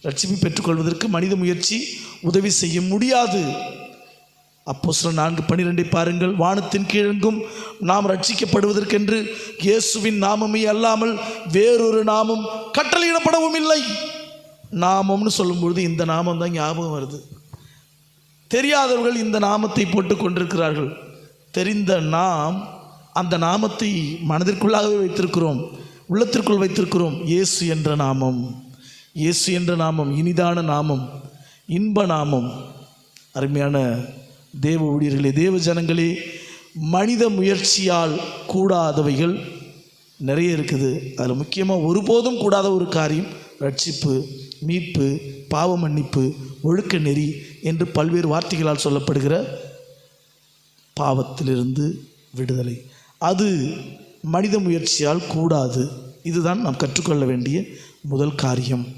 ரட்சிப்பை பெற்றுக்கொள்வதற்கு மனித முயற்சி உதவி செய்ய முடியாது. அப்போஸ்தலர் 4:12 பாருங்கள். வானத்தின் கீழெங்கும் நாம் ரட்சிக்கப்படுவதற்கென்று இயேசுவின் நாமமே அல்லாமல் வேறொரு நாமம் கட்டளையிடப்படவும் இல்லை. நாமம்னு சொல்லும்பொழுது இந்த நாமம் தான் ஞாபகம் வருது. தெரியாதவர்கள் இந்த நாமத்தை போட்டு கொண்டிருக்கிறார்கள். தெரிந்த நாம் அந்த நாமத்தை மனதிற்குள்ளாகவே வைத்திருக்கிறோம், உள்ளத்திற்குள் வைத்திருக்கிறோம். இயேசு என்ற நாமம், இயேசு என்ற நாமம் இனிதான நாமம், இன்ப நாமம். அருமையான தேவ ஊழியர்களே, தேவ ஜனங்களே, மனித முயற்சியால் கூடாதவைகள் நிறைய இருக்குது. அதில் முக்கியமாக ஒருபோதும் கூடாத ஒரு காரியம் ரட்சிப்பு, மீட்பு, பாவ மன்னிப்பு, ஒழுக்க நெறி என்று பல்வேறு வார்த்தைகளால் சொல்லப்படுகிற பாவத்திலிருந்து விடுதலை. அது மனித முயற்சியால் கூடாது. இதுதான் நாம் கற்றுக்கொள்ள வேண்டிய முதல் காரியம்.